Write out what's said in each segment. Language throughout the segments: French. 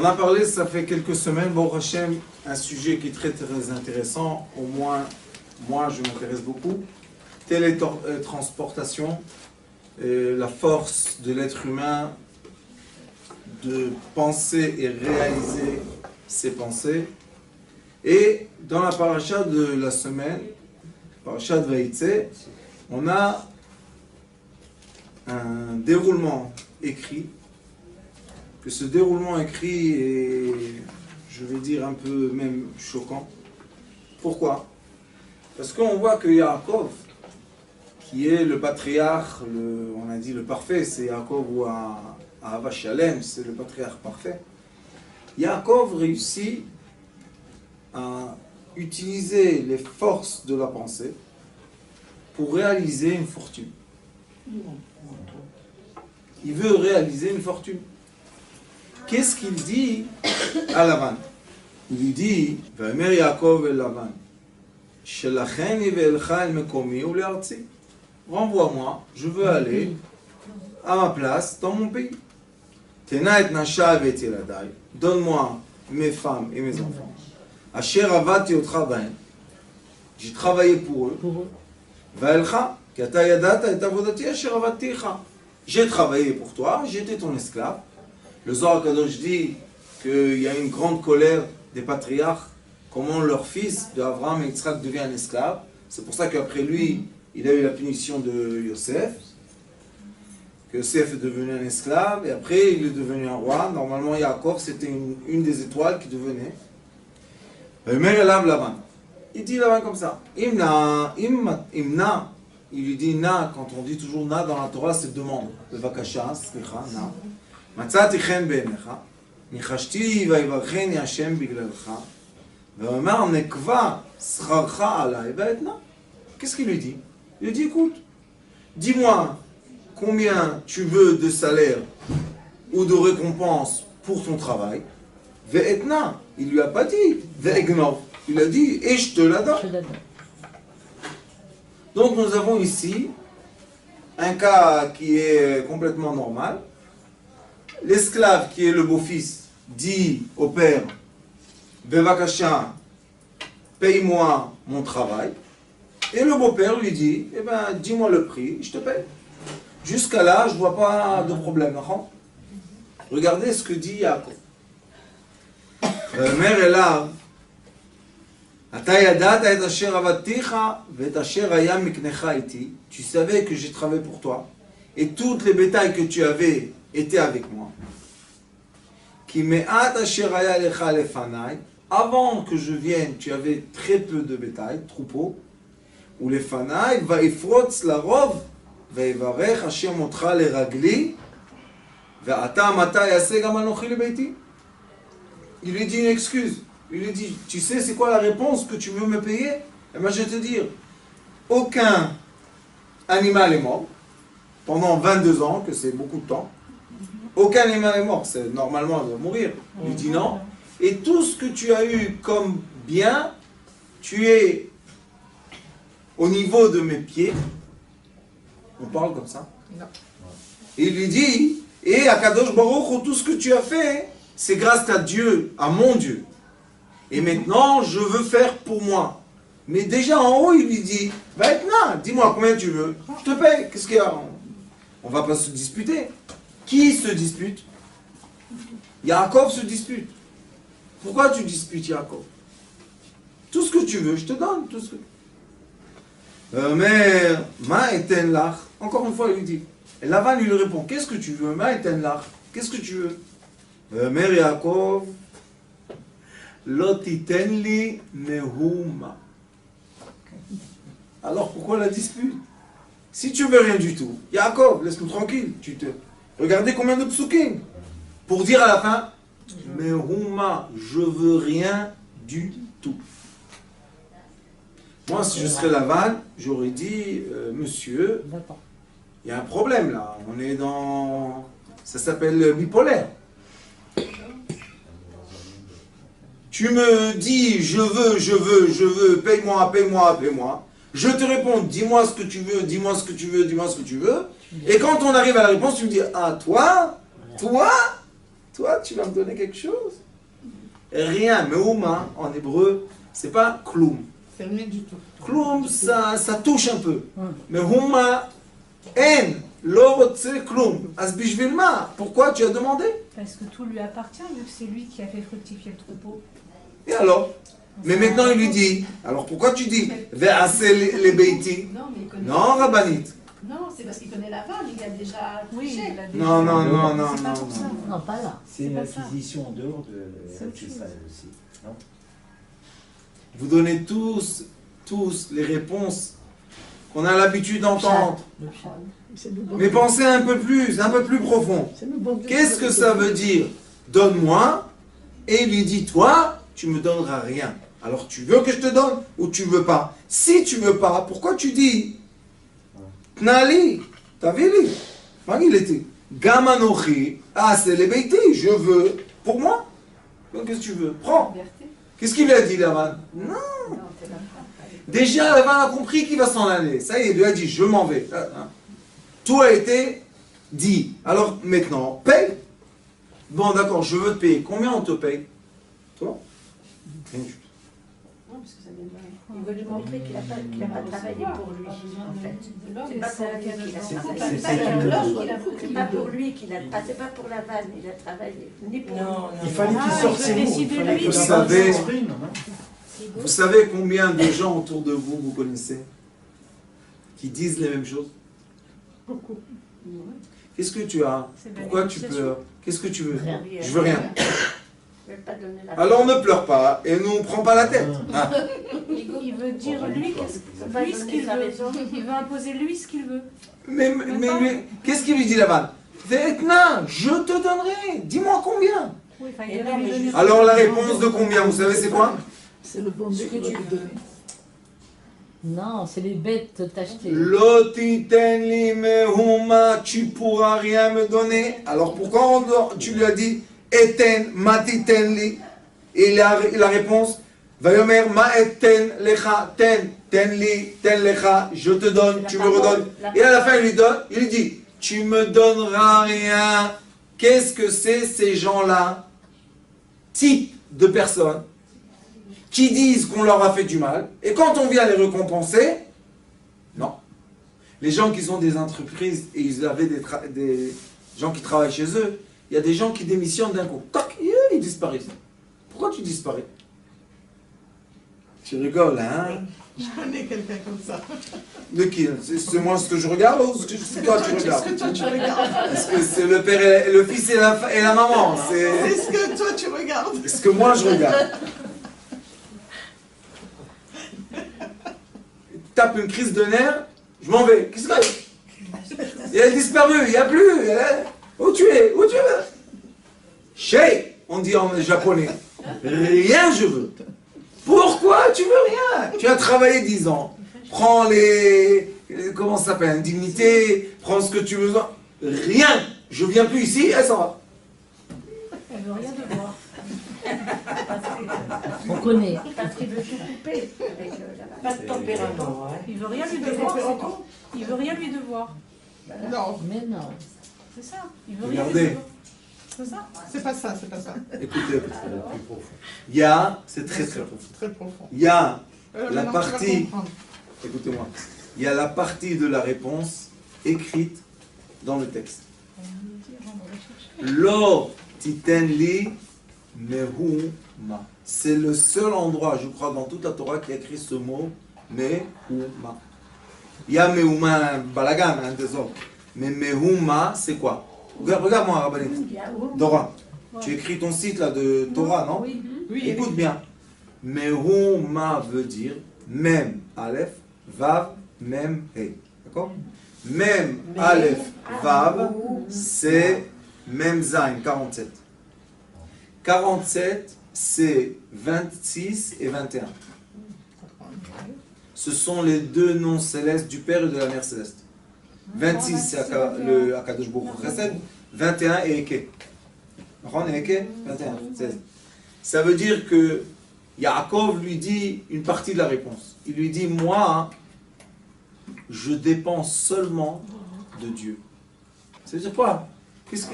On a parlé, ça fait quelques semaines, Baruch Hashem, un sujet qui est très très intéressant, au moins moi je m'intéresse beaucoup, télétransportation, la force de l'être humain de penser et réaliser ses pensées. Et dans la paracha de la semaine, paracha de Vaïtse, on a un déroulement écrit, que ce déroulement écrit est, je vais dire, un peu même choquant. Pourquoi? Parce qu'on voit que Yaakov, qui est le patriarche, on a dit le parfait, c'est Yaakov ou Ahava Shalem, c'est le patriarche parfait. Yaakov réussit à utiliser les forces de la pensée pour réaliser une fortune. Il veut réaliser une fortune. Qu'est-ce qu'il dit à Lavan? Il lui dit, Vamer Yaakov el Lavan, Shelacheni ve'elcha el mekomi ou le'artzi. Renvoie-moi, je veux aller à ma place dans mon pays. Tena et nasha et yeladai. Donne-moi mes femmes et mes enfants. Asher avati otra bahem. J'ai travaillé pour eux. Va'elcha, ki ata yadata et avodati asher avaticha. J'ai travaillé pour toi, j'étais ton esclave. Le Zohar Kadosh dit qu'il y a une grande colère des patriarches, comment leur fils d'Abraham et Yitzhak devient un esclave. C'est pour ça qu'après lui, il a eu la punition de Yosef. Que Yosef est devenu un esclave, et après il est devenu un roi. Normalement, Yaakov, c'était une des étoiles qui devenait. Il dit Lavan comme ça. Imna, il lui dit na, quand on dit toujours na dans la Torah, c'est demande. Bevakasha, slicha, na. מצאתי חן בעיניך, ניחשתי ויברכני השם בגללך, ואומר נקבע שכרך עליי ואתנה. Qu'est-ce qu'il lui dit? Il lui dit, écoute, dis-moi combien tu veux de salaire ou de récompense pour ton travail. Ve'etna, il lui a pas dit ve'egnov, il a dit et je te la donne. Donc nous avons ici un cas qui est complètement normal. L'esclave qui est le beau-fils dit au père, Bevakasha, paye-moi mon travail. Et le beau-père lui dit, eh ben, dis-moi le prix, je te paye. Jusqu'à là, je ne vois pas de problème. Regardez ce que dit Yaakov. Mère est là. Tu savais que j'ai travaillé pour toi. Et toutes les bétails que tu avais étaient avec moi. Avant que je vienne, tu avais très peu de bétail, troupeau. Ou les fanaï, va ifrotz la rov, va ivarech Hashem otra le ragli, va ata mata yaseh gam anochi le beiti. Il lui dit une excuse. Il lui dit, tu sais c'est quoi la réponse que tu veux me payer? Eh bien je vais te dire, aucun animal est mort, pendant 22 ans, que c'est beaucoup de temps. Aucun animal est mort, c'est normalement de mourir. Il lui dit non. Et tout ce que tu as eu comme bien, tu es au niveau de mes pieds. On parle comme ça. Non. Et il lui dit, et à Kadosh Baruch, tout ce que tu as fait, c'est grâce à Dieu, à mon Dieu. Et maintenant, je veux faire pour moi. Mais déjà en haut, il lui dit, maintenant, dis-moi combien tu veux, je te paye. Qu'est-ce qu'il y a? On ne va pas se disputer. Qui se dispute? Yaakov se dispute. Pourquoi tu disputes Yaakov? Tout ce que tu veux, je te donne. Tout ce que... Mais, ma eten lach. Encore une fois, il lui dit. Et Lavan lui répond, qu'est-ce que tu veux? Ma eten lach. Qu'est-ce que tu veux? Mère Yaakov, lotiten li nehuma. Alors pourquoi la dispute? Si tu veux rien du tout, Yaakov, laisse-nous tranquille. Regardez combien de psukim pour dire à la fin, nehuma, je veux rien du tout. Moi, si je serais Lavan, j'aurais dit, monsieur, il y a un problème là. On est dans... Ça s'appelle bipolaire. Tu me dis, je veux, paye-moi. Je te réponds, dis-moi ce que tu veux. Et quand on arrive à la réponse, tu me dis, ah, toi, toi, tu vas me donner quelque chose? Rien. Meuma, en hébreu, c'est pas kloum. C'est rien du tout. Kloum, ça touche un peu. Mais huma, en, l'orotse kloum. Asbishvil ma, pourquoi tu as demandé? Parce que tout lui appartient, vu que c'est lui qui a fait fructifier le troupeau. Et alors? Mais maintenant il lui dit, alors pourquoi tu dis Ve'ase les beiti? Non, mais il connaît. Non, Rabbanit. Non, c'est parce qu'il connaît la vanne, il a déjà Oui, touché. il a déjà... Non, non, non, non, C'est pas non, pour ça. non. Non, pas là. C'est une pas ça. acquisition en dehors de C'est autre chose. Israël aussi. Non. Vous donnez tous les réponses qu'on a l'habitude d'entendre. C'est le bon Mais pensez un peu plus profond. C'est le bon Dieu. Qu'est-ce que ça veut dire? Donne-moi, et il lui dit, toi, tu me donneras rien. Alors tu veux que je te donne ou tu veux pas? Si tu veux pas, pourquoi tu dis Tnali, Tavili, il était Gamanochi, c'est les beiti, je veux pour moi. Donc qu'est-ce que tu veux? Prends. Liberté. Qu'est-ce qu'il lui a dit, Lavan? Non. Non, t'es là. Déjà, Lavan a compris qu'il va s'en aller. Ça y est, il lui a dit, je m'en vais. Tout a été dit. Alors maintenant, paye. Bon, d'accord, je veux te payer. Combien on te paye? Toi? Rien du tout. Non, parce que ça vient de là. Il veut lui montrer qu'il n'a pas travaillé pour lui, en fait. C'est pas pour lui qu'il a travaillé. C'est ça qu'il me dit. C'est pas pour lui qu'il a... Ah, c'est pas pour la vanne, il a travaillé. Ni pour lui. Il fallait qu'il sorte ses mots. Il fallait que Vous la savez- base s'exprime, non. Vous savez combien de gens autour de vous, vous connaissez, qui disent les mêmes choses? Beaucoup. Qu'est-ce que tu as? C'est de la Pourquoi tu négociation. pleures? Qu'est-ce que tu veux? Rien. Je veux rien. Je vais pas donner la Alors ne pleure pas et nous prends pas la tête. Ah. Il veut dire lui, lui ce qu'il veut. Il veut imposer lui ce qu'il veut. Mais qu'est-ce qu'il lui dit là-bas? Vetna, je te donnerai. Dis-moi combien. Oui, enfin, Et il non, devait lui mais donner... Alors la réponse de combien, vous savez c'est quoi? C'est le bon Dieu qui va te donner. Non, c'est les bêtes t'acheter. Lotiten li mehuma, tu pourras rien me donner. Alors pourquoi tu lui as dit eten matiten li? Et la réponse Vayomer ma eten lecha ten li ten lecha, je te donne, tu me redonnes. Et à la fin il lui dit tu me donneras rien. Qu'est-ce que c'est ces gens-là? Type de personnes qui disent qu'on leur a fait du mal, et quand on vient les récompenser, non. Les gens qui ont des entreprises, et ils avaient des gens qui travaillent chez eux, il y a des gens qui démissionnent d'un coup. Tac, ils disparaissent. Pourquoi tu disparais? Tu rigoles, hein? Je connais quelqu'un comme ça. De qui? C'est moi ce que je regarde ou ce que toi tu regardes? C'est ce que toi tu regardes. Est-ce que c'est le père et le fils et la maman? C'est C'est ce que toi tu regardes. ce que moi je regarde. Tape une crise de nerfs, je m'en vais. Qu'est-ce que c'est? Il a disparu, il n'y a plus. Où tu es? Où tu es? Shei, on dit en japonais. Rien je veux. Pourquoi tu veux rien? Tu as travaillé 10 ans. Prends comment ça s'appelle? Indemnité, prends ce que tu veux. Rien. Je viens plus ici, elle s'en va. Elle veut rien devoir. On connaît. Parce qu'il veut tout couper avec la vanne. Pas de tempérament. Il veut rien lui devoir, c'est tout. Il veut rien lui devoir. Non, Mais non. C'est ça. Il veut rien Regardez. lui devoir. C'est ça. c'est pas ça, c'est pas ça. Écoutez, il y a, c'est très très profond. C'est très profond. Il y a la Maintenant, tu vas partie, comprendre. écoutez-moi, il y a la partie de la réponse écrite dans le texte. Lo titen li mehuma. C'est le seul endroit, je crois, dans toute la Torah qui a écrit ce mot mehuma. Il y a mehuma, balagan, hein, désolé. Mais mehuma, c'est quoi? Regarde-moi, Rabbanit. Dora, tu écris ton site là de Torah, non? Oui. Oui, Écoute bien. Mehuma veut dire Mem, Aleph, Vav, Mem, He. D'accord? Mem, Aleph, Vav, c'est Mem Zain, 47. 47, c'est 26 et 21. Ce sont les deux noms célestes du Père et de la Mère céleste. 26, c'est le Akadosh Baruch Hu Chesed. 21 et Eke. Ron et Eke, 21, 16. Ça veut dire que Yaakov lui dit une partie de la réponse. Il lui dit, moi, je dépends seulement de Dieu. Ça veut dire quoi? Qu'est-ce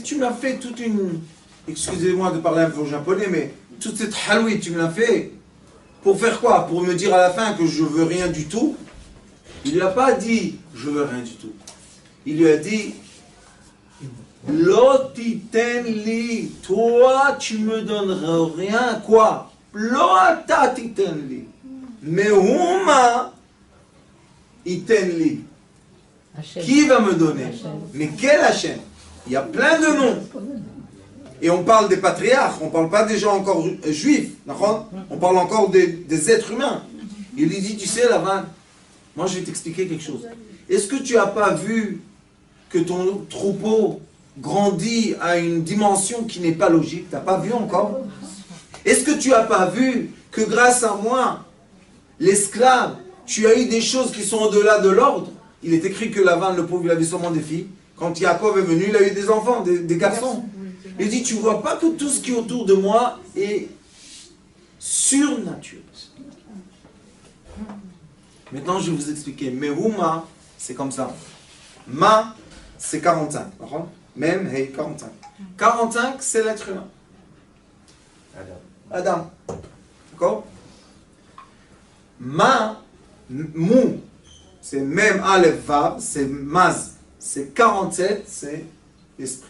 que tu m'as fait toute une excusez-moi de parler un peu japonais, mais toute cette haloui, tu me l'as fait pour faire quoi? Pour me dire à la fin que je veux rien du tout? Il lui a pas dit je veux rien du tout. Il lui a dit Lotiten li, toi tu me donneras rien, quoi? Lotatiten li, mais huma iten li. Hachem. Qui va me donner? Hachem. Mais quel Hachem? Il y a plein de noms. Et on parle des patriarches, on ne parle pas des gens encore juifs, d'accord? On parle encore des êtres humains. Il lui dit, tu sais, Lavan, moi je vais t'expliquer quelque chose. Est-ce que tu n'as pas vu que ton troupeau grandit à une dimension qui n'est pas logique? Tu n'as pas vu encore? Est-ce que tu n'as pas vu que grâce à moi, l'esclave, tu as eu des choses qui sont au-delà de l'ordre? Il est écrit que Lavan, le pauvre, il avait seulement des filles. Quand Yaakov est venu, il a eu des enfants, des garçons. Il dit, tu ne vois pas que tout ce qui est autour de moi est surnaturel. Maintenant, je vais vous expliquer. Mehuma, c'est comme ça. Ma, c'est 45. Même, hey, 45. 45, c'est l'être humain. Adam. D'accord? Ma, mou, c'est même Aleph Vav, c'est Maz. C'est 47, c'est l'esprit.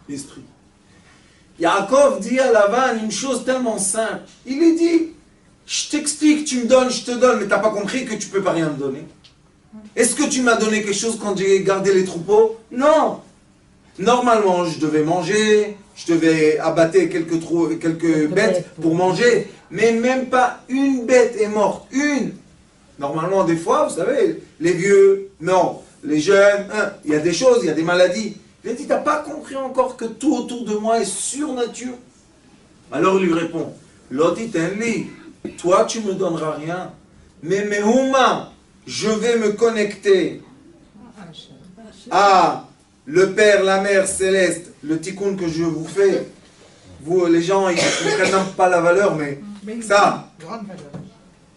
L'esprit. Yaakov dit à Lavan une chose tellement simple. Il lui dit, je t'explique, tu me donnes, je te donne, mais tu n'as pas compris que tu ne peux pas rien me donner. Est-ce que tu m'as donné quelque chose quand j'ai gardé les troupeaux? Non. Normalement, je devais manger, je devais abattre quelques bêtes pour manger, mais même pas une bête est morte. Une. Normalement, des fois, vous savez, les vieux, non, les jeunes, il y a des choses, il y a des maladies. Il a dit, tu n'as pas compris encore que tout autour de moi est surnature? Alors il lui répond, Lotitenli, toi tu ne me donneras rien, mais Mehuma, je vais me connecter à le Père, la Mère céleste, le tikkun que je vous fais. Vous, les gens, ils ne prennent pas la valeur, mais ça, Grande valeur.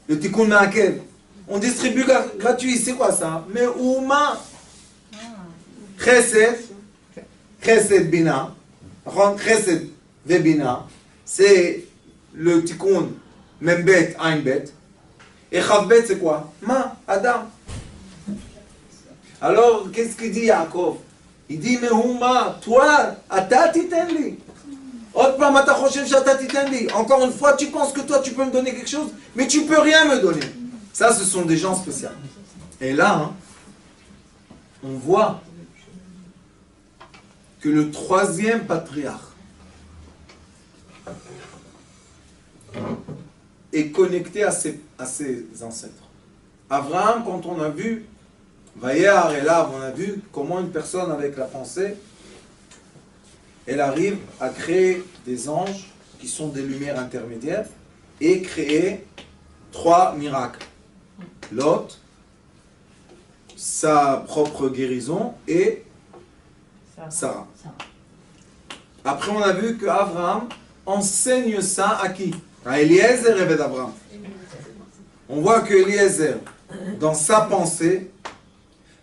le tikkun ma'akev, on distribue gratuit, c'est quoi ça? Mehuma, Chesed, Chesed Bina, Chesed Vebina, c'est le tikkun Membet, Ainbet. Et Chavbet, c'est quoi? Ma, Adam. Alors, qu'est-ce qu'il dit Yaakov? Il dit, Mehuma, toi, Ata titen li. Encore une fois, tu penses que toi, tu peux me donner quelque chose, mais tu ne peux rien me donner. Ça, ce sont des gens spéciaux. Et là, on voit que le troisième patriarche est connecté à ses ancêtres. Abraham, quand on a vu Vayar et là, on a vu comment une personne avec la pensée, elle arrive à créer des anges qui sont des lumières intermédiaires et créer 3 miracles. Lot, sa propre guérison et Sarah. Après, on a vu qu'Abraham enseigne ça à qui? À Eliezer et d'Abraham. On voit que Eliezer, dans sa pensée,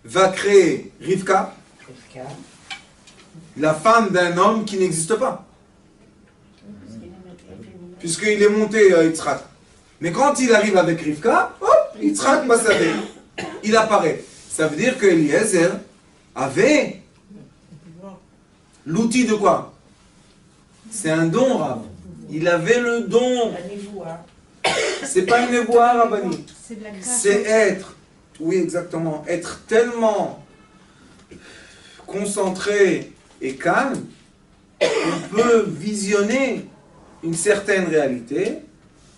va créer Rivka, la femme d'un homme qui n'existe pas. Puisqu'il est monté à Yitzhak. Mais quand il arrive avec Rivka, hop, Yitzhak passe avec. Il apparaît. Ça veut dire que Eliezer avait l'outil de quoi? C'est un don, Rav. Il avait le don. C'est pas une névoie, Rabbani. C'est de la création. C'est être, oui exactement, être tellement concentré et calme qu'on peut visionner une certaine réalité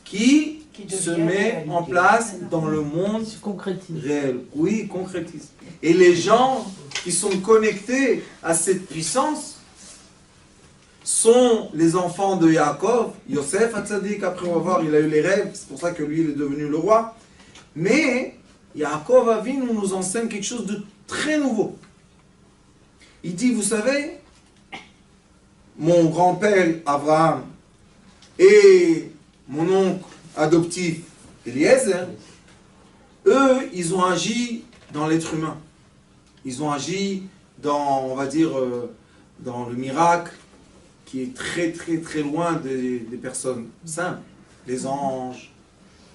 qui se met en place dans le monde Se concrétise. réel. Oui, concrétise. Et les gens qui sont connectés à cette puissance sont les enfants de Yaakov, Yosef Hatzadik, après on va voir, il a eu les rêves, c'est pour ça que lui il est devenu le roi. Mais Yaakov Avinu nous enseigne quelque chose de très nouveau. Il dit, vous savez, mon grand-père Abraham et mon oncle adoptif Eliezer, eux, ils ont agi dans l'être humain. Ils ont agi dans, on va dire, dans le miracle, qui est très très très loin des personnes simples. Les anges,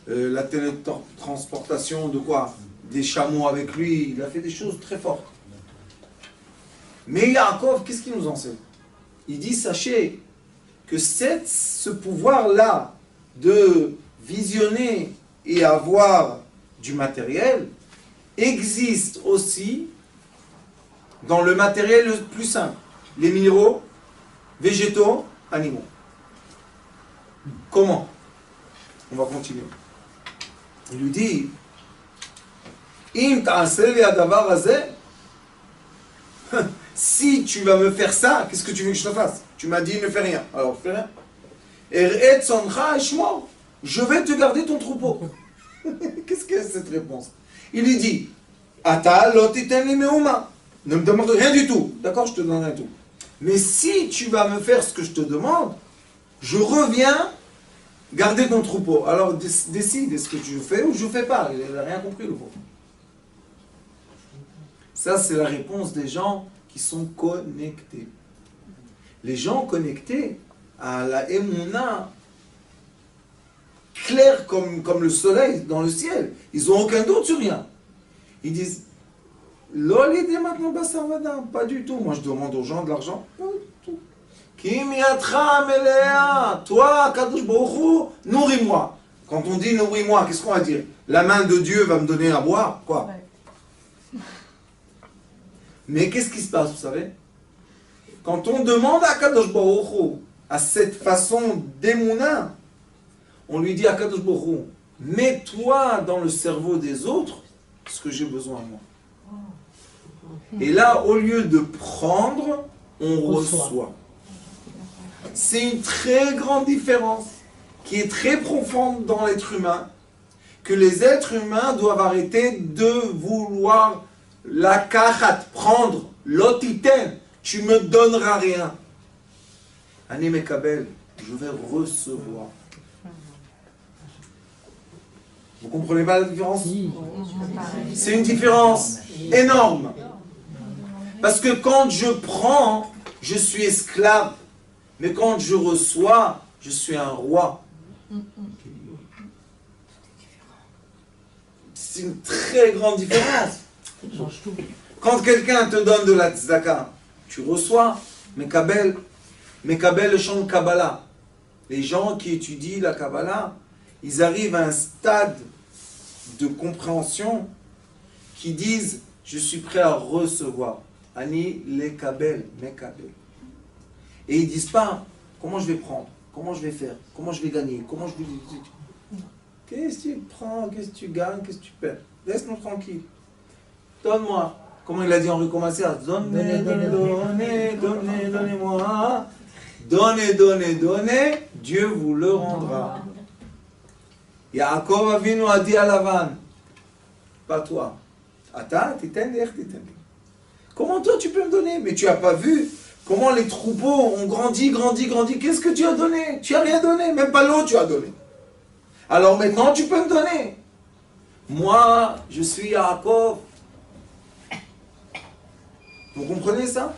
la télétransportation de quoi? Des chameaux avec lui, il a fait des choses très fortes. Mais Yaakov, qu'est-ce qu'il nous enseigne? Il dit, sachez que ce pouvoir-là de visionner et avoir du matériel existe aussi dans le matériel le plus simple. Les minéraux, végétaux, animaux. Comment? On va continuer. Il lui dit, Im ta'aseh li hadavar hazeh, si tu vas me faire ça, qu'est-ce que tu veux que je te fasse? Tu m'as dit ne fais rien. Alors fais rien. Er'et soncha eshmor, je vais te garder ton troupeau. Qu'est-ce que c'est cette réponse? Il lui dit, Ata lo titen li meuma, ne me demande rien du tout. D'accord, je te donnerai tout. Mais si tu vas me faire ce que je te demande, je reviens garder ton troupeau. Alors décide, est-ce que tu fais ou je ne fais pas? Il n'a rien compris le pauvre. Ça, c'est la réponse des gens qui sont connectés. Les gens connectés à la Emouna, clair comme le soleil dans le ciel, ils n'ont aucun doute sur rien. Ils disent, l'olide maintenant basarvada, pas du tout. Moi, je demande aux gens de l'argent, pas du tout. Kimiatra melea, toi, Kadosh Baruch Hu, nourris-moi. Quand on dit nourris-moi, qu'est-ce qu'on va dire? La main de Dieu va me donner à boire, quoi? Ouais. Mais qu'est-ce qui se passe, vous savez? Quand on demande à Kadosh Baruch Hu, à cette façon d'émouna, on lui dit à Kadosh Baruch Hu, mets-toi dans le cerveau des autres ce que j'ai besoin moi. Et là, au lieu de prendre, on reçoit. C'est une très grande différence qui est très profonde dans l'être humain, que les êtres humains doivent arrêter de vouloir la kachat, prendre, l'otiten, tu me donneras rien. Ani mekabel, je vais recevoir. Vous comprenez pas la différence? C'est une différence énorme. Parce que quand je prends, je suis esclave. Mais quand je reçois, je suis un roi. C'est une très grande différence. Quand quelqu'un te donne de la tzedaka, tu reçois, mekabel le champ de Kabbalah. Les gens qui étudient la Kabbalah, ils arrivent à un stade de compréhension qui disent, je suis prêt à recevoir. Ani lekabel, mekabel. Et ils disent pas, comment je vais prendre, comment je vais faire, comment je vais gagner, comment je vais... Qu'est-ce que tu prends, qu'est-ce que tu gagnes, qu'est-ce que tu perds? Laisse-nous tranquille. Donne-moi. Comment il a dit Henri Commassias? Donnez, donnez-moi. Donnez, Dieu vous le rendra. Yaakov Avinu a dit à Lavan, pas toi. Ata, titen, titen. Comment toi tu peux me donner? Mais tu n'as pas vu comment les troupeaux ont grandi. Qu'est-ce que tu as donné? Tu n'as rien donné, même pas l'eau tu as donné. Alors maintenant tu peux me donner. Moi, je suis Yaakov. Vous comprenez ça?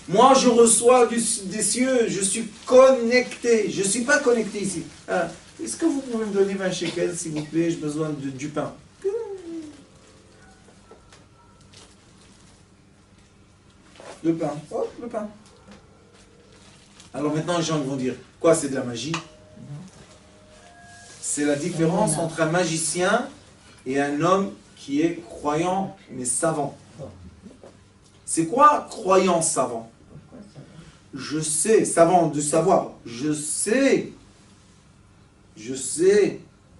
Moi, je reçois des cieux, je suis connecté. Je ne suis pas connecté ici. Est-ce que vous pouvez me donner 20 shekels, s'il vous plaît? J'ai besoin du pain. Le pain. Hop, le pain. Alors maintenant, les gens vont dire, quoi, c'est de la magie? C'est la différence entre un magicien et un homme qui est croyant, mais savant. C'est quoi croyant savant? Je sais, savant de savoir, je sais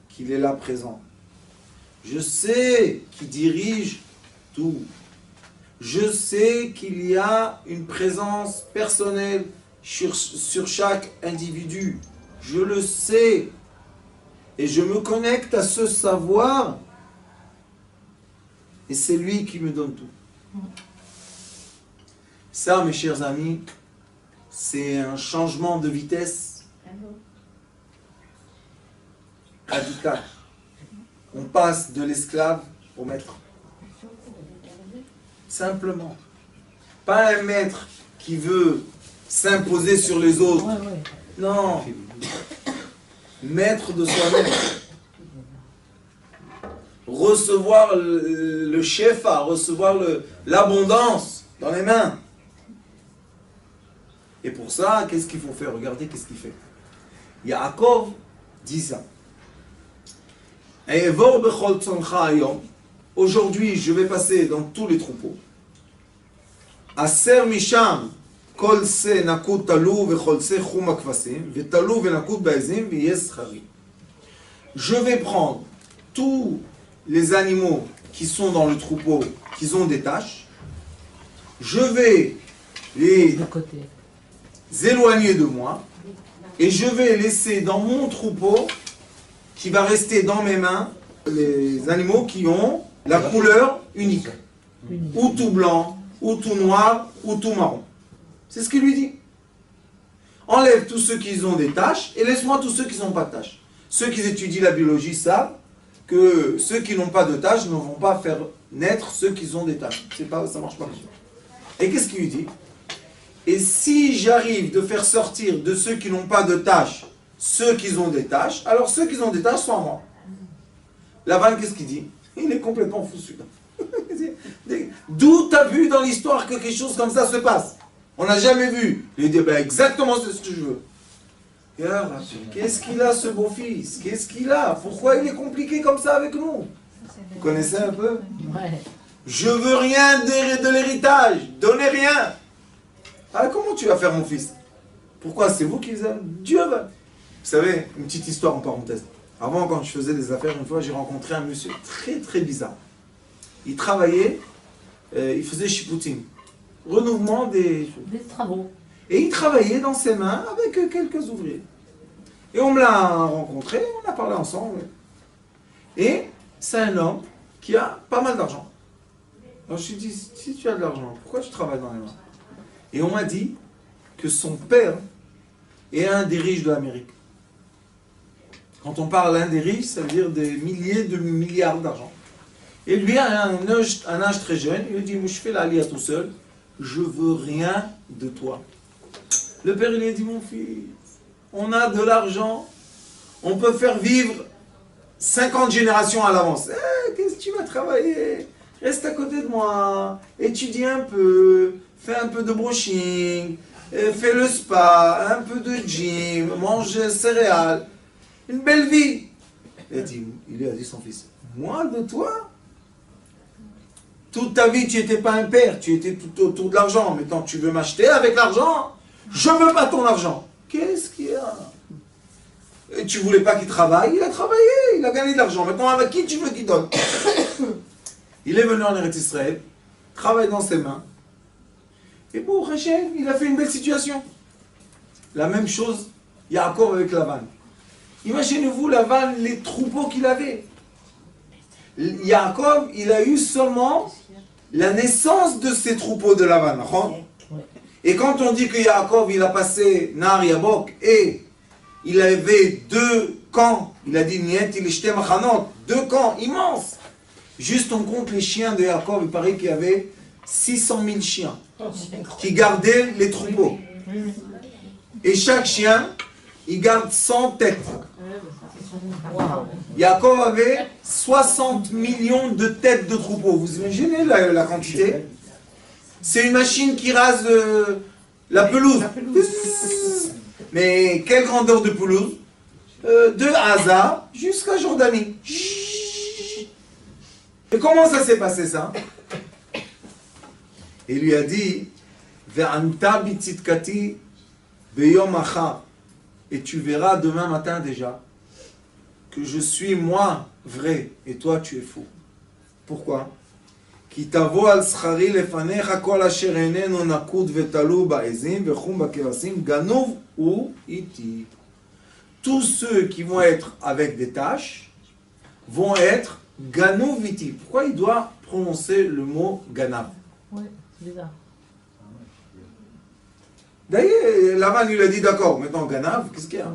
qu'il est là présent. Je sais qu'il dirige tout. Je sais qu'il y a une présence personnelle sur chaque individu. Je le sais. Et je me connecte à ce savoir. Et c'est lui qui me donne tout. Ça, mes chers amis, c'est un changement de vitesse radical. On passe de l'esclave au maître. Simplement. Pas un maître qui veut s'imposer sur les autres. Ouais, ouais. Non. Maître de soi-même. Recevoir le shefa, recevoir l'abondance dans les mains. Et pour ça, qu'est-ce qu'il faut faire? Regardez qu'est-ce qu'il fait. Yaakov dit ça. Aujourd'hui, je vais passer dans tous les troupeaux. Aser misham kol se nakut talu vechol se chum akvasim vetalu venakut baezim v'yeschari. Je vais prendre tous les animaux qui sont dans le troupeau, qui ont des taches. Je vais les De côté. éloigner de moi et je vais laisser dans mon troupeau, qui va rester dans mes mains, les animaux qui ont la couleur unique. Ou tout blanc, ou tout noir, ou tout marron. C'est ce qu'il lui dit. Enlève tous ceux qui ont des taches et laisse-moi tous ceux qui n'ont pas de taches. Ceux qui étudient la biologie savent que ceux qui n'ont pas de taches ne vont pas faire naître ceux qui ont des taches. Ça ne marche pas comme ça. Et qu'est-ce qu'il lui dit? Et si j'arrive de faire sortir de ceux qui n'ont pas de taches ceux qui ont des taches, alors ceux qui ont des taches sont à moi. Lavan, qu'est-ce qu'il dit? Il est complètement fou celui-là. D'où tu as vu dans l'histoire que quelque chose comme ça se passe? On n'a jamais vu. Il dit, ben exactement c'est ce que je veux. Qu'est-ce qu'il a ce beau-fils? Qu'est-ce qu'il a? Pourquoi il est compliqué comme ça avec nous? Vous connaissez un peu? Ouais. Je veux rien de l'héritage. Donnez rien. Ah, comment tu vas faire mon fils? Pourquoi? C'est vous qui avez... Dieu va... Vous savez, une petite histoire en parenthèse. Avant, quand je faisais des affaires, une fois, j'ai rencontré un monsieur très très bizarre. Il travaillait, il faisait chipoutine. Renouvellement des travaux. Et il travaillait dans ses mains avec quelques ouvriers. Et on me l'a rencontré, on a parlé ensemble. Et c'est un homme qui a pas mal d'argent. Alors je lui ai dit, si tu as de l'argent, pourquoi tu travailles dans les mains? Et on m'a dit que son père est un des riches de l'Amérique. Quand on parle d'un des riches, ça veut dire des milliers de milliards d'argent. Et lui, à un âge très jeune, il lui dit, moi je fais la lia tout seul, je veux rien de toi. Le père, il lui a dit, mon fils, on a de l'argent, on peut faire vivre 50 générations à l'avance. Qu'est-ce que tu vas travailler? Reste à côté de moi, étudie un peu, fais un peu de brushing, fais le spa, un peu de gym, mange céréales. Une belle vie. Il lui a dit son fils, moi de toi? Toute ta vie, tu n'étais pas un père, tu étais tout autour de l'argent. Maintenant, tu veux m'acheter avec l'argent? Je ne veux pas ton argent. Qu'est-ce qu'il y a? Et tu voulais pas qu'il travaille? Il a travaillé, il a gagné de l'argent. Maintenant, avec qui tu veux qu'il donne? Il est venu en Eretz Israël, travaille dans ses mains. Et pour Rachel, il a fait une belle situation. La même chose, Yaakov avec Lavan. Imaginez-vous Lavan, les troupeaux qu'il avait. Yaakov, il a eu seulement la naissance de ces troupeaux de Lavan. Et quand on dit que Yaakov, il a passé Nar Yabok et il avait 2 camps, il a dit Niet il ishte machanot, 2 camps immenses. Juste on compte les chiens de Yaakov, il paraît qu'il y avait 600 000 chiens qui gardaient les troupeaux. Et chaque chien, il garde 100 têtes. Yaakov avait 60 millions de têtes de troupeaux. Vous imaginez la quantité? C'est une machine qui rase la pelouse. Mais quelle grandeur de pelouse? De Haza jusqu'à Jordanie. Et comment ça s'est passé ça? Il lui a dit, Ve'anta bitzitkati beyom achar. Et tu verras demain matin déjà que je suis moi vrai et toi tu es faux. Pourquoi? Ki tavo al schari lefanecha kol asher einenu nakud vetalu ba'ezim vechum ba'kevasim ganuv ou iti. Tous ceux qui vont être avec des taches vont être ganuv iti. Pourquoi il doit prononcer le mot ganav? Ouais, c'est bizarre. D'ailleurs, Lavan lui a dit d'accord, maintenant ganav, qu'est-ce qu'il y a?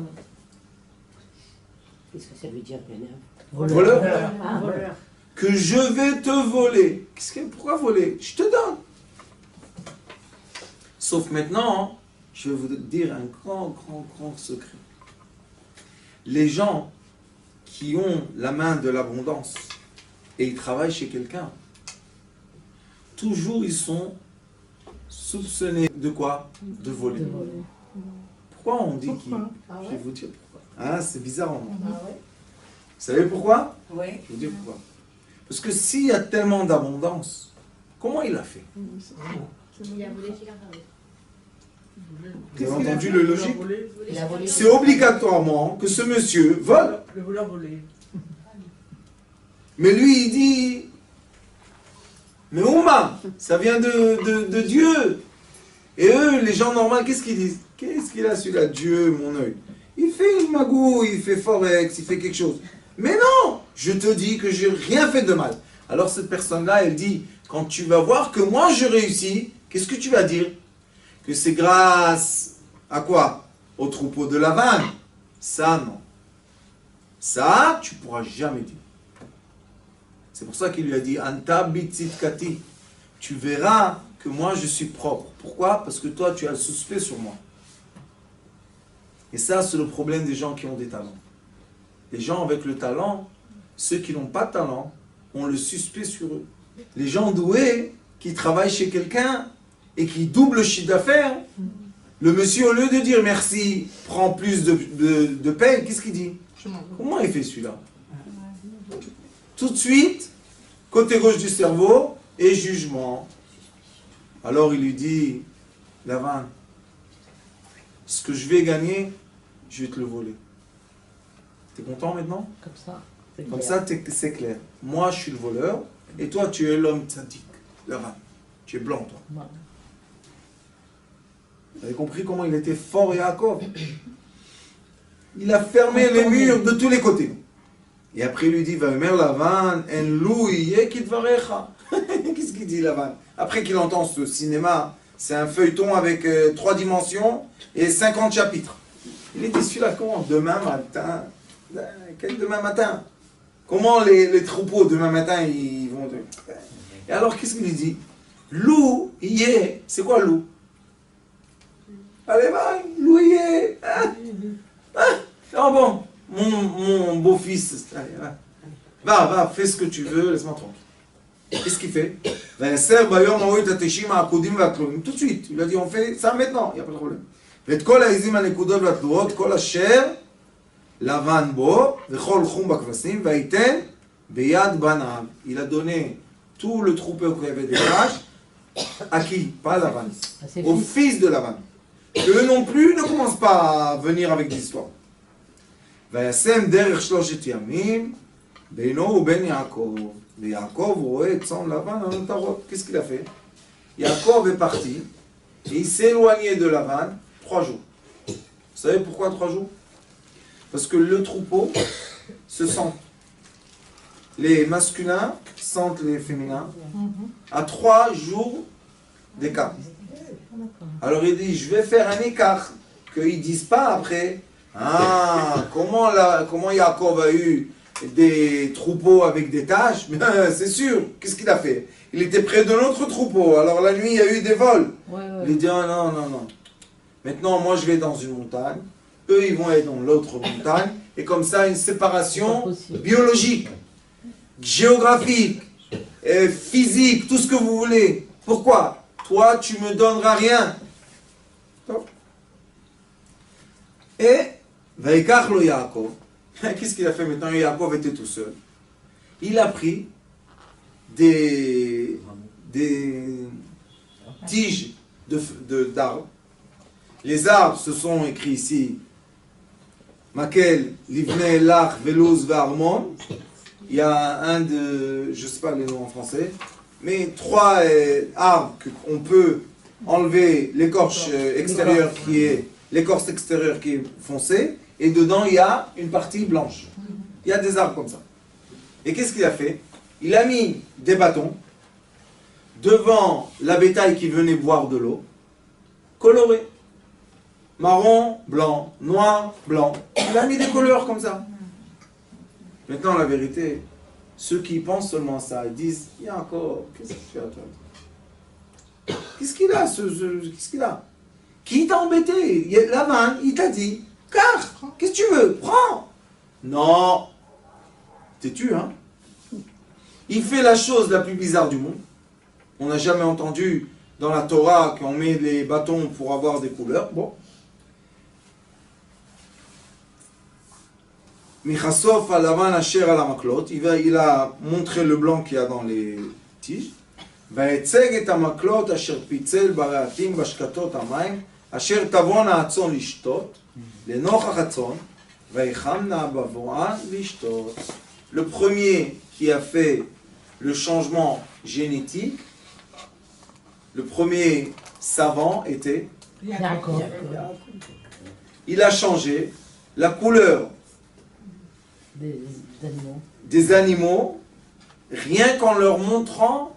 Qu'est-ce que ça veut dire, Ganav? Voleur. Ah, voleur. Que je vais te voler. Pourquoi voler? Je te donne. Sauf maintenant, je vais vous dire un grand secret. Les gens qui ont la main de l'abondance et ils travaillent chez quelqu'un, toujours ils sont soupçonnés de quoi? De voler. Pourquoi on dit qu'ils... Pourquoi? Je vais vous dire pourquoi. Ah, c'est bizarre. Hein? Ah ouais. Vous savez pourquoi? Oui. Je vais vous dire pourquoi. Parce que s'il y a tellement d'abondance, comment il a fait? Il a volé chez quelqu'un d'autre. Vous avez entendu le logique? Il a volé. C'est obligatoirement que ce monsieur vole. Le voleur volé. Mais lui, il dit, mais Ouma, ça vient de Dieu. Et eux, les gens normaux, qu'est-ce qu'ils disent? Qu'est-ce qu'il a celui-là, Dieu, mon œil? Il fait une magouille, il fait forex, il fait quelque chose. Mais non, je te dis que j'ai rien fait de mal. Alors cette personne-là, elle dit, quand tu vas voir que moi je réussis, qu'est-ce que tu vas dire? Que c'est grâce à quoi? Au troupeau de Lavan. Ça, non. Ça, tu pourras jamais dire. C'est pour ça qu'il lui a dit, Anta bitzidkati. Tu verras que moi je suis propre. Pourquoi? Parce que toi tu as le suspect sur moi. Et ça, c'est le problème des gens qui ont des talents. Les gens avec le talent, ceux qui n'ont pas de talent, ont le suspect sur eux. Les gens doués qui travaillent chez quelqu'un et qui doublent le chiffre d'affaires, le monsieur, au lieu de dire merci, prend plus de paye, qu'est-ce qu'il dit? Comment il fait celui-là? Tout de suite, côté gauche du cerveau, et jugement. Alors il lui dit, Lavan, ce que je vais gagner, je vais te le voler. T'es content maintenant? Comme ça. Comme ça, c'est clair. Moi, je suis le voleur, et toi, tu es l'homme tzaddik. Lavan, tu es blanc, toi. Ouais. Vous avez compris comment il était fort, Yaakov? Il a fermé les murs de tous les côtés. Et après, il lui dit, Vayomer Lavan, en lou yekidvarecha. Qu'est-ce qu'il dit, Lavan? Après qu'il entend ce cinéma, c'est un feuilleton avec 3 dimensions et 50 chapitres. Il est dit, celui-là, comment? Demain matin. Quel demain matin? Comment les troupeaux, demain matin, ils vont... Et alors, qu'est-ce qu'il dit? Loup, yé. C'est quoi loup? Allez, va, loup, yé. Ah bon, mon beau-fils, allez, va, fais ce que tu veux, laisse-moi tranquille. Qu'est-ce qu'il fait? Tout de suite, il a dit, on fait ça maintenant, il n'y a pas de problème. Il a donné tout le troupeau qui avait des vaches, à qui? Pas à Lavan, au fils de Lavan. Eux non plus ne commencent pas à venir avec des histoires. וישם דרך 3 ימים בינו ובין יעקב. ויעקב רואה את צאן לבן על המטרות. Qu'est-ce qu'il a fait? Yaakov est parti et il s'est éloigné de Lavan 3 jours. Vous savez pourquoi 3 jours? Parce que le troupeau se sent. Les masculins sentent les féminins à 3 jours d'écart. Alors il dit, je vais faire un écart, qu'ils ne disent pas après, ah, comment Yaakov a eu des troupeaux avec des taches? C'est sûr, qu'est-ce qu'il a fait? Il était près de notre troupeau, alors la nuit il y a eu des vols. Il dit, ah, non. Maintenant, moi je vais dans une montagne, eux ils vont aller dans l'autre montagne, et comme ça une séparation biologique, géographique, physique, tout ce que vous voulez. Pourquoi? Toi, tu me donneras rien. Et, Vaikach lo Yaakov, qu'est-ce qu'il a fait maintenant? Yaakov était tout seul. Il a pris des tiges d'arbres. Les arbres se sont écrits ici, Makel, Livnei, Lach, Velouz, Varmon. Il y a un de, je ne sais pas les noms en français, mais 3 arbres qu'on peut enlever l'écorce extérieure qui est foncée, et dedans il y a une partie blanche. Il y a des arbres comme ça. Et qu'est-ce qu'il a fait? Il a mis des bâtons devant la bétail qui venait boire de l'eau, colorés. Marron, blanc, noir, blanc. Il a mis des couleurs comme ça. Maintenant, la vérité, ceux qui pensent seulement ça, ils disent, Yaakov, qu'est-ce que tu as toi? Qu'est-ce qu'il a qu'est-ce qu'il a? Qui t'a embêté? Lavan, il t'a dit, car, qu'est-ce que tu veux? Prends! Non! T'es-tu, hein? Il fait la chose la plus bizarre du monde. On n'a jamais entendu dans la Torah qu'on met les bâtons pour avoir des couleurs. Bon. Michassof alavan asher ala maklot. Il a montré le blanc qu'il y a dans les tiges. והצג את המקלות אשר פיצל ברהטים בשקתות המים אשר תבון הצאן לשתות לנוכח הצאן ויחמנה בבואן לשתות. Le premier qui a fait le changement génétique, le premier savant était D'accord. il a changé la couleur Des animaux. des animaux rien qu'en leur montrant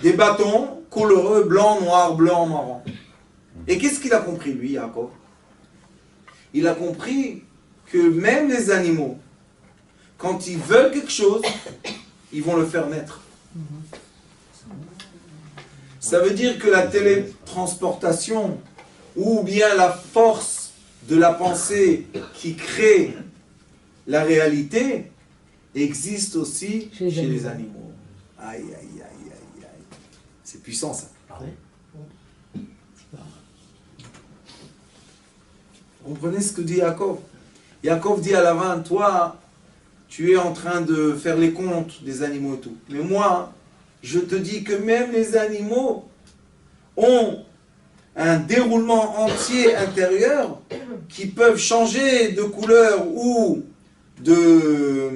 des bâtons coloreux, blanc, noir, blanc, marron. Et qu'est-ce qu'il a compris, lui, Yaakov? Il a compris que même les animaux, quand ils veulent quelque chose, ils vont le faire naître. Ça veut dire que la télétransportation, ou bien la force de la pensée qui crée la réalité, existe aussi chez les animaux. Aïe, aïe, aïe, aïe, aïe. C'est puissant, ça. Vous comprenez ce que dit Yaakov? Yaakov dit à Lavan, toi, tu es en train de faire les comptes des animaux et tout. Mais moi, je te dis que même les animaux ont un déroulement entier intérieur qui peuvent changer de couleur ou de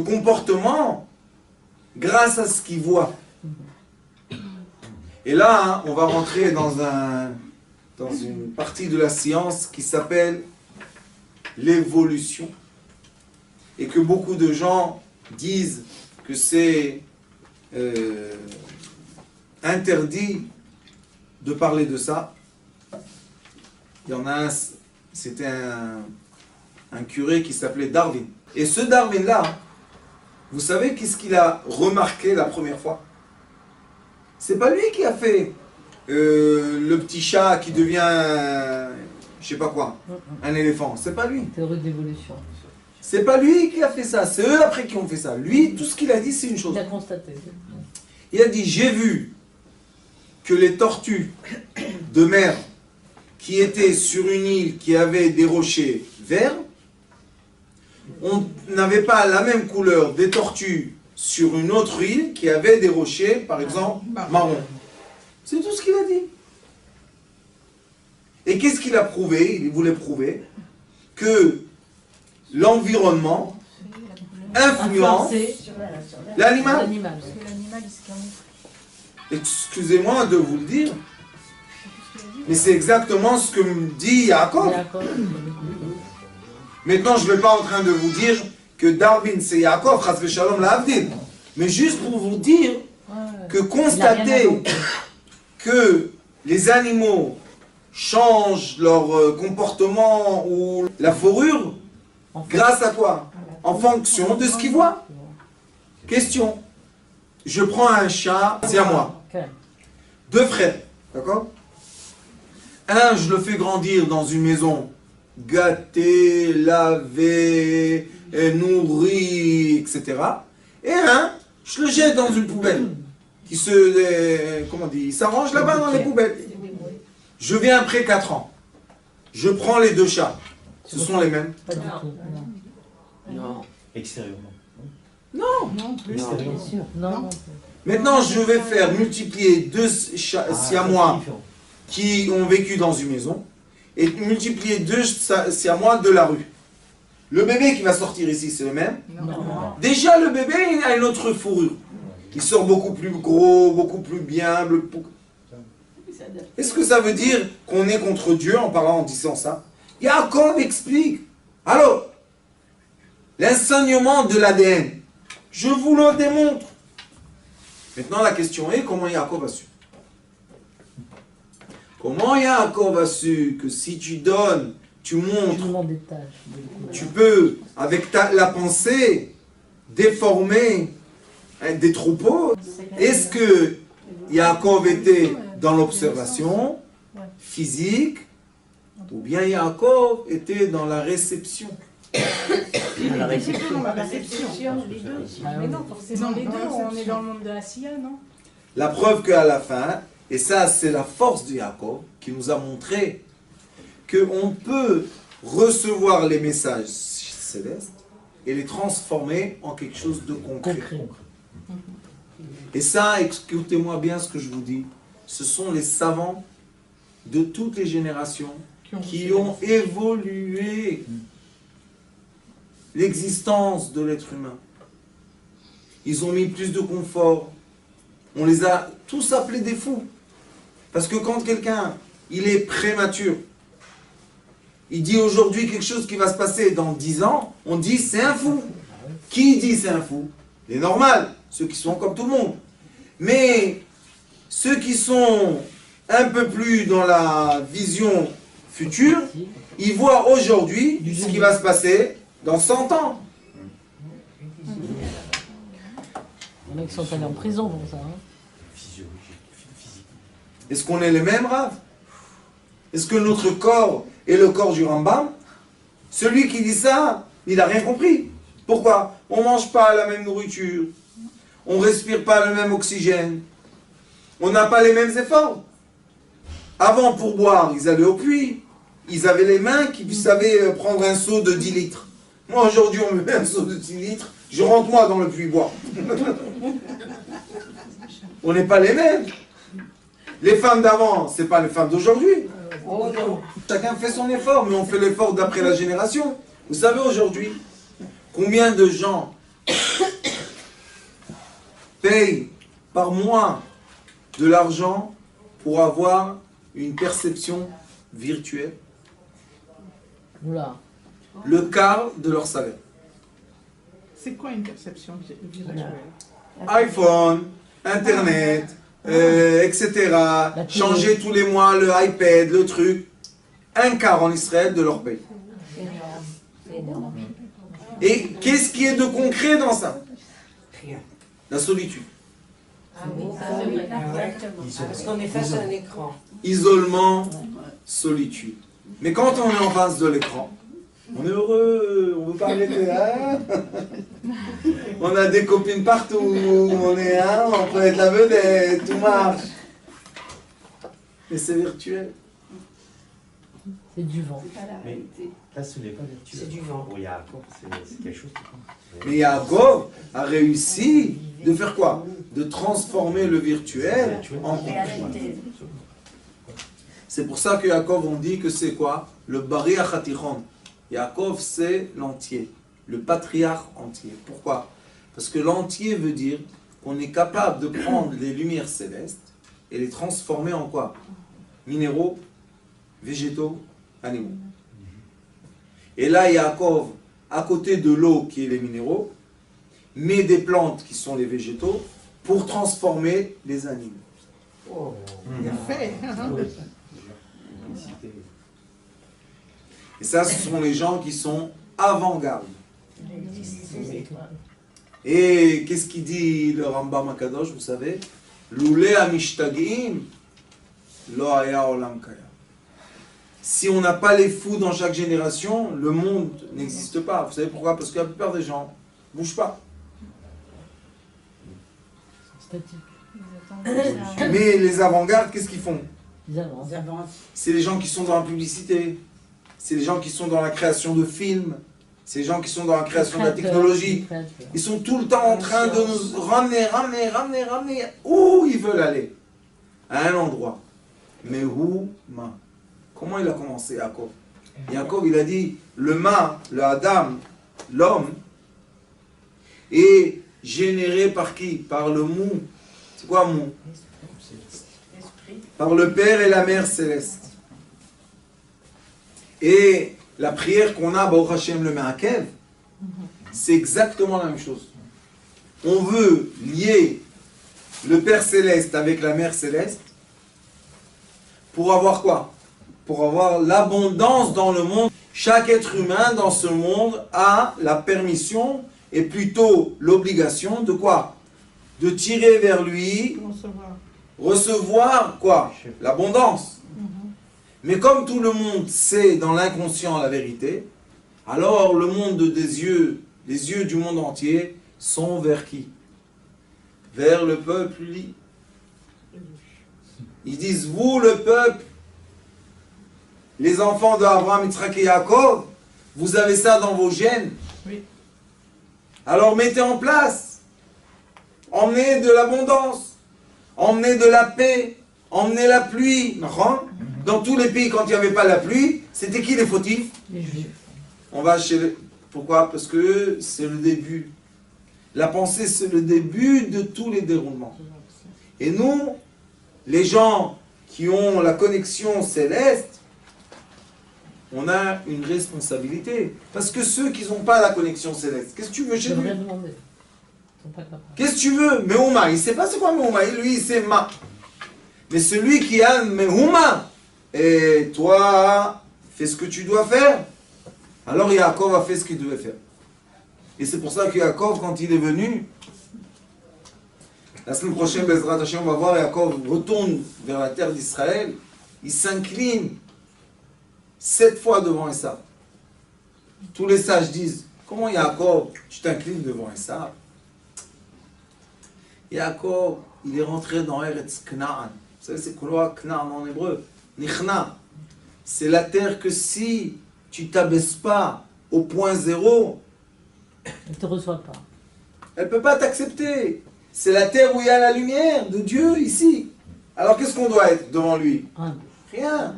comportement grâce à ce qu'ils voient. Et là, hein, on va rentrer dans une partie de la science qui s'appelle l'évolution. Et que beaucoup de gens disent que c'est interdit de parler de ça. Il y en a un, c'était un curé qui s'appelait Darwin. Et ce Darwin-là, vous savez qu'est-ce qu'il a remarqué la première fois? C'est pas lui qui a fait le petit chat qui devient, je sais pas quoi, un éléphant. C'est pas lui. Théorie d'évolution. C'est pas lui qui a fait ça. C'est eux après qui ont fait ça. Lui, tout ce qu'il a dit, c'est une chose. Il a constaté. Il a dit, j'ai vu que les tortues de mer qui étaient sur une île qui avait des rochers verts, on n'avait pas la même couleur des tortues sur une autre île qui avait des rochers, par exemple, marron. C'est tout ce qu'il a dit. Et qu'est-ce qu'il a prouvé? Il voulait prouver que l'environnement influence l'animal. Excusez-moi de vous le dire, mais c'est exactement ce que me dit Yaakov. Maintenant, je ne vais pas en train de vous dire que Darwin c'est Yaakov, Chas v'Shalom la'avdil. Mais juste pour vous dire que constater que les animaux changent leur comportement ou la fourrure, grâce à quoi? En fonction de ce qu'ils voient. Question. Je prends un chat, c'est à moi. Deux frères, d'accord? Un, je le fais grandir dans une maison gâté, lavé, nourri, etc. Et un, je le jette dans une poubelle. Qui se, comment on dit, il s'arrange là-bas dans les poubelles. Je viens après 4 ans. Je prends les deux chats. Ce sont les mêmes. Pas du tout. Non. Extérieurement. Non. Extérieurement. Non. Maintenant, je vais faire multiplier deux siamois qui ont vécu dans une maison et multiplier deux siamois de la rue. Le bébé qui va sortir ici, c'est le même? Non. Déjà, le bébé, il a une autre fourrure. Il sort beaucoup plus gros, beaucoup plus bien. Est-ce que ça veut dire qu'on est contre Dieu en parlant, en disant ça? Yaakov explique. Alors, l'enseignement de l'ADN, je vous le démontre. Maintenant, la question est, comment Yaakov a su? Comment Yaakov a su que si tu donnes, tu montres, tu peux, avec la pensée, déformer des troupeaux? Est-ce que Yaakov était dans l'observation physique, ou bien Yaakov était dans la réception. La réception. Les deux. Mais non, forcément Non, les dans deux, la on est réception. dans le monde de Asiya, non? La preuve qu'à la fin, et ça c'est la force de Yaakov, qui nous a montré qu'on peut recevoir les messages célestes et les transformer en quelque chose de concret. Concret. Et ça, écoutez-moi bien ce que je vous dis, ce sont les savants de toutes les générations qui ont évolué l'existence de l'être humain. Ils ont mis plus de confort. On les a tous appelés des fous. Parce que quand quelqu'un, il est prématuré, il dit aujourd'hui quelque chose qui va se passer dans 10 ans, on dit c'est un fou. Qui dit c'est un fou? C'est normal, ceux qui sont comme tout le monde. Mais ceux qui sont un peu plus dans la vision future, ils voient aujourd'hui ce qui va se passer dans 100 ans. Les mecs sont allés en prison pour ça. Hein. Est-ce qu'on est les mêmes, Rav? Est-ce que notre corps est le corps du Rambam? Celui qui dit ça, il n'a rien compris. Pourquoi? On ne mange pas la même nourriture, on ne respire pas le même oxygène, on n'a pas les mêmes efforts. Avant, pour boire, ils allaient au puits, ils avaient les mains qui savaient prendre un seau de 10 litres. Moi, aujourd'hui, on me met un seau de 10 litres, je rentre moi dans le puits boire. On n'est pas les mêmes. Les femmes d'avant, ce n'est pas les femmes d'aujourd'hui. Oh non. Chacun fait son effort, mais on fait l'effort d'après la génération. Vous savez aujourd'hui, combien de gens payent par mois de l'argent pour avoir une perception virtuelle? Oula. Le quart de leur salaire. C'est quoi une perception virtuelle? iPhone, Internet, etc. Changer tous les mois le iPad, le truc. Un quart en Israël de leur paye. C'est énorme. C'est énorme. Et qu'est-ce qui est de concret dans ça? Rien. La solitude. Ah oui, exactement. Parce qu'on est face à un écran. Isolement, solitude. Mais quand on est en face de l'écran, on est heureux, on veut pas arrêter, hein? On a des copines partout, on est un, on peut être la vedette, tout marche. Mais c'est virtuel. C'est du vent. C'est pas la Mais réalité. là, ce n'est pas virtuel. C'est du vent. Pour Yaakov, c'est quelque chose Mais Yaakov a réussi de faire quoi? De transformer le virtuel en concret. Réalité. C'est pour ça que Yaakov, on dit que c'est quoi? Le Bari Achatichon. Yaakov, c'est l'entier, le patriarche entier. Pourquoi? Parce que l'entier veut dire qu'on est capable de prendre les lumières célestes et les transformer en quoi? Minéraux, végétaux, animaux. Et là, Yaakov, à côté de l'eau qui est les minéraux, met des plantes qui sont les végétaux pour transformer les animaux. Oh. Bien fait. Et ça, ce sont les gens qui sont avant-garde. Et qu'est-ce qu'il dit le Rambam Akadosh, vous savez? Loulé amishtagiim, lo haya olam kaya. Si on n'a pas les fous dans chaque génération, le monde n'existe pas. Vous savez pourquoi? Parce que la plupart des gens ne bougent pas. Statique. Ils attendent ça. Mais les avant-gardes, qu'est-ce qu'ils font? Ils avancent. C'est les gens qui sont dans la publicité. C'est les gens qui sont dans la création de films. C'est les gens qui sont dans la création de la technologie. Ils sont tout le temps en train de nous ramener où ils veulent aller. À un endroit. Mais où, ma? Comment il a commencé, Yaakov? Yaakov, il a dit, le ma, le Adam, l'homme, est généré par qui? Par le mou. C'est quoi mou? Par le Père et la Mère céleste. Et la prière qu'on a, Baruch Hashem le Me'akev, c'est exactement la même chose. On veut lier le Père céleste avec la Mère céleste pour avoir quoi? Pour avoir l'abondance dans le monde. Chaque être humain dans ce monde a la permission et plutôt l'obligation de quoi? De tirer vers lui Recevoir. recevoir quoi? L'abondance. Mais comme tout le monde sait dans l'inconscient la vérité, alors le monde des yeux, les yeux du monde entier sont vers qui? Vers le peuple lit. Ils disent, vous le peuple, les enfants d'Abraham, Yitzhak et Yaakov, vous avez ça dans vos gènes. Oui. Alors mettez en place. Emmenez de l'abondance. Emmenez de la paix. Emmenez la pluie. Dans tous les pays, quand il n'y avait pas la pluie, c'était qui les fautifs? Les Juifs. On va chez les... Pourquoi? Parce que c'est le début. La pensée, c'est le début de tous les déroulements. Et nous, les gens qui ont la connexion céleste, on a une responsabilité. Parce que ceux qui n'ont pas la connexion céleste, qu'est-ce que tu veux chez lui? Qu'est-ce que tu veux? Mehouma, il ne sait pas c'est quoi Mehouma, lui il sait Ma. Mais celui qui a Mehouma, et toi, fais ce que tu dois faire. Alors Yaakov a fait ce qu'il devait faire. Et c'est pour ça que Yaakov, quand il est venu, la semaine prochaine, Bezrat Hashem, on va voir Yaakov retourne vers la terre d'Israël, il s'incline 7 fois devant Esav. Tous les sages disent, comment Yaakov, tu t'inclines devant Esav? Yaakov, il est rentré dans Eretz Knaan. Vous savez c'est quoi Knaan en hébreu? Nichna. C'est la terre que si tu t'abaisses pas au point zéro, Elle ne te reçoit pas. elle ne peut pas t'accepter. C'est la terre où il y a la lumière de Dieu ici. Alors qu'est-ce qu'on doit être devant lui? Rien.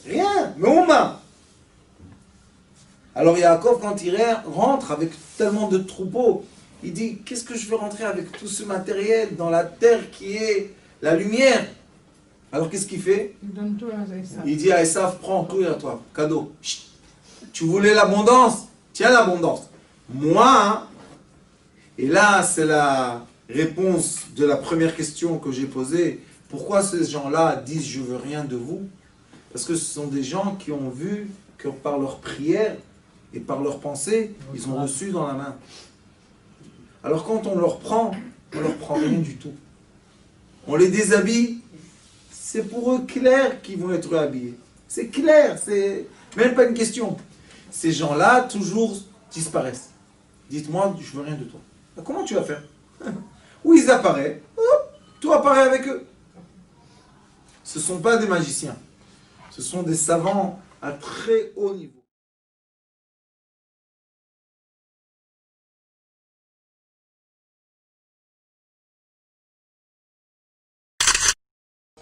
Rien. Mais on a. Alors Yaakov, quand il rentre avec tellement de troupeaux, il dit, qu'est-ce que je veux rentrer avec tout ce matériel dans la terre qui est la lumière? Alors qu'est-ce qu'il fait? Il donne tout à Esav. Il dit à Esav, prends tout à toi, cadeau. Chut. Tu voulais l'abondance? Tiens l'abondance. Moi, hein, et là c'est la réponse de la première question que j'ai posée, pourquoi ces gens-là disent je veux rien de vous? Parce que ce sont des gens qui ont vu que par leur prière et par leur pensée, ils ont reçu dans la main. Alors quand on leur prend rien du tout. On les déshabille, c'est pour eux clair qu'ils vont être habillés. C'est clair, c'est même pas une question. Ces gens-là toujours disparaissent. Dites-moi, je veux rien de toi. Comment tu vas faire? Ou ils apparaissent, hop, toi apparaît avec eux. Ce ne sont pas des magiciens. Ce sont des savants à très haut niveau.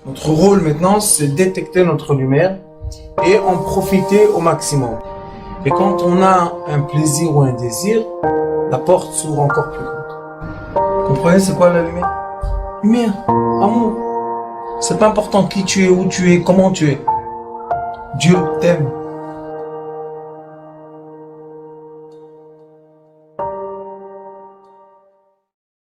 Notre rôle maintenant, c'est détecter notre lumière et en profiter au maximum. Et quand on a un plaisir ou un désir, la porte s'ouvre encore plus grande. Vous comprenez c'est quoi la lumière? Lumière, amour. C'est pas important qui tu es, où tu es, comment tu es. Dieu t'aime.